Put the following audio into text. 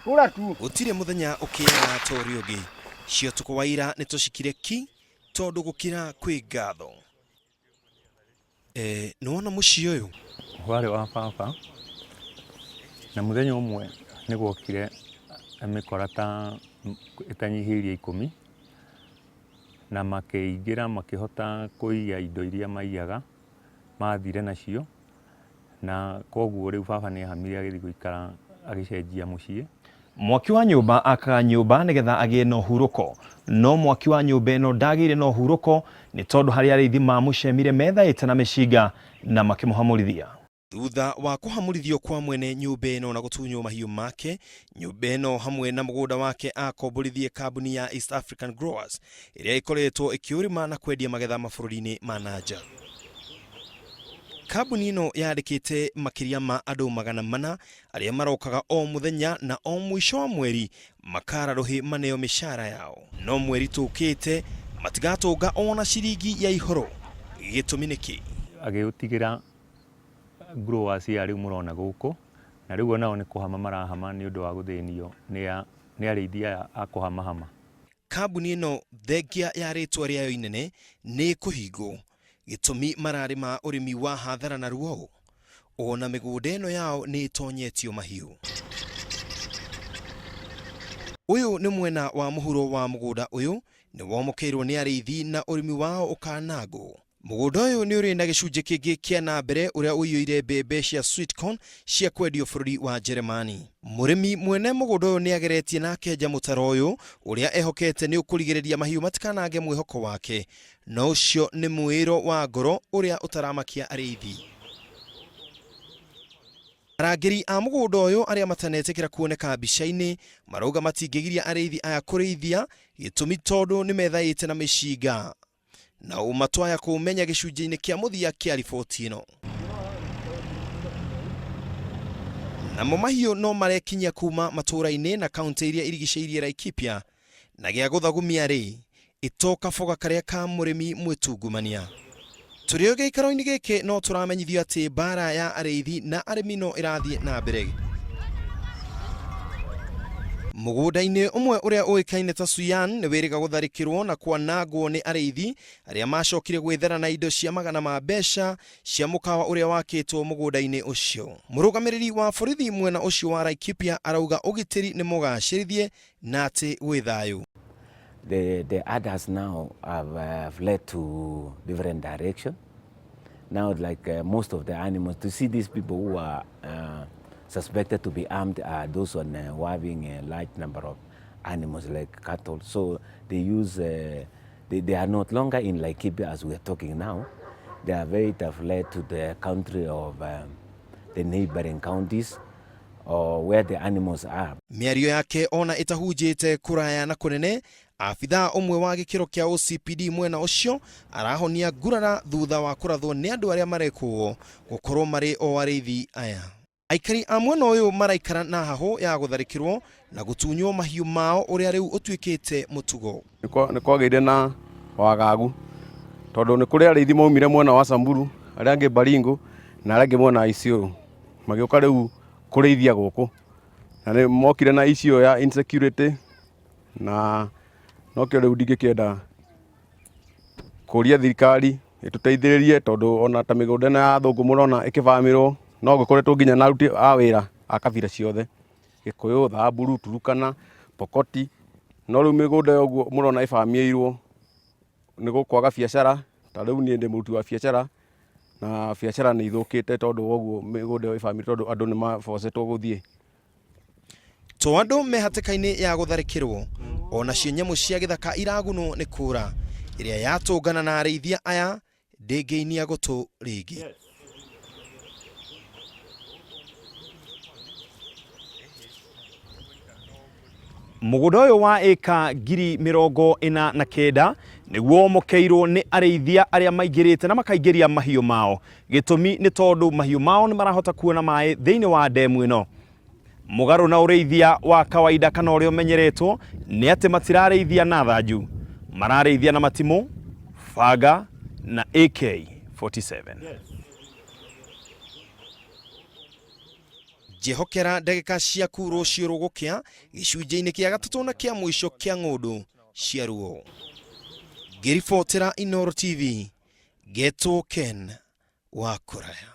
Kura tu. Gutire muthenya ukira tori ugi. Cio tukwaira ni tushikire ki tondu gukira kwi ngatho. Nuona muci uyu wale wa papa na muthenya umwe ni gwokire amikora ta itanyihirie 10 na makeigira makihota kuiya indo iria maiyaga mathire nacio na koguo riu baba ni hamire agithi guikara agicenjia mucie. Mwaki wa nyumba aka nyumba nigetha agie no huruko, no mwaki wa nyumba ino ndagire no huruko ni tondu hari arithi mamucemire methaite na mishinga na makimuhamurithia. Thutha wa kuhamurithio kwa mwene nyumba ino na gutunywo mahiu make, nyumba ino hamwe na mugunda wake akomborithie kambuni ya East African Growers iria ikoretwo ikiurima na kwendia magetha mabururi-ini ma nanja. Kambuni ino yandikite makiria ma andu 400 aria marokaga o muthenya na o mwisho wa mweri makararuhi maneo mishara yao. No mweri tukite matigatunga ona ciringi ya ihoro. Gitumi niki agiutigira growers ya riu murona guku na riu nao ni kuhama marahama ni undu wa guthinio ni arithia akuhamahama. Kambuni ino thengia ya ritwa riayo inene ni kuhingo. Gitumi marari ma urimi wa hathara na ruo ona migunda ino yao ni tonyetio mahiu. Uyu ni mwena wa muhuro wa mugunda uyu ni womokeirwo ni arithi na urimi wao ukanagwo. Mugunda uyu ni uri na gicunji kingi kia na mbere uria uiyuire mbembe cia sweet corn cia kwendio bururi wa Jeremani. Murimi mwene mugunda uyu ni ageretie na kenja mutaro uyu uria ehokete ni ukurigiriria mahiu matikanage mwihoko wake, no ucio ni mwiro wa ngoro uria utaramakia arithi. Arangiri a mugunda uyu aria matanetekera kuoneka mbica-ini marauga matingigiria arithi aya kurithia gitumi tondu ni methaite na mishinga na umatwaya kumenya gicunji-ini kia muthia kia riboti ino. Namo mahiu no marekinyia kuma matura-ini na kaunti iria irigiceirie Laikipia na gia guthagumia ri itoka foga karia ka murimi mwitungumania. Turio giikaro-ini giki no turamenyithio ati bara ya arithi na arimi no irathie na mbere. Mugunda-ini umwe uria uikaine ta Suyan ni wiriga gutharikirwo na kwanangwo ni arithi aria macokire gwithera na indo cia magana ma mbeca cia mukawa uria wakitwo mugunda-ini ucio. Murugamiriri wa borithi mwena ucio wa Laikipia arauga ugitiri ni mugacirithie na ati wi thayu. The others now have fled to different direction. Now, like most of the animals, to see these people who are suspected to be armed are those on having a large number of animals like cattle. So they use, they are not longer in Laikipia as we are talking now. They are fled to the country of the neighboring counties or where the animals are. Miario yake ona itahujite kuraya na kunene. Afitha umwe wa gikiro kia OCPD mwena ucio arahonia ngurara thutha wa kurathwo ni andu aria marekwo gukorwo mari o arithi aya. Aikari a mwena uyu maraikara na haho ya gutharikirwo na gutunywo mahiu mao uria riu utwikite mutugo. Ni kwageire na wagagu tondu ni kuri arithi maumire mwena wa Samburu aria angi Baringo na aria angi mwena Isiolo magioka riu kurithia guku na ni mokire na icio ya insecurity na no kio riu ndingikienda kuria thirikari ituteithiririe tondu ona ta migunda na ya thungu murona ikibamirwo no gukoretwo nginya na ruti a wira a kabira ciothe Gikuyu, Thamburu, Turukana, Pokoti, no riu migunda yoguo murona ibamieirwo ni gukwaga biacara ta riu ni ndi muruti wa biacara na biacara ni ithukite tondu woguo migunda yo ibamire tondu andu ni mabocetwo guthie. To andu mehatikaini ya gutharikirwo ona cio nyamu cia githaka iraguno ni kura iria yatungana na arithia aya ndingeinia gutu ringi. Mugunda uyu wa eka 49,000 niguo mokeirwo ni arithia aria maigirite na makaigiria mahiu mao. Gitumi ni tondu mahiu mao ni marahota kuona mai thiini wa demu ino. Mugaru na ureithia wa kawaida kana uria umenyeretwo ni ati matirarithia na thanju, mararithia na matimu, faga na AK47. njehokera ndagika ciaku rũciũ rũgũkĩa gĩcunjĩ-inĩ kĩa gatatũ na kĩa mũico kĩa ng'ũndũ cia ruo. Ngĩribotera Inooro TV, Getwo Ken wa Kũraya.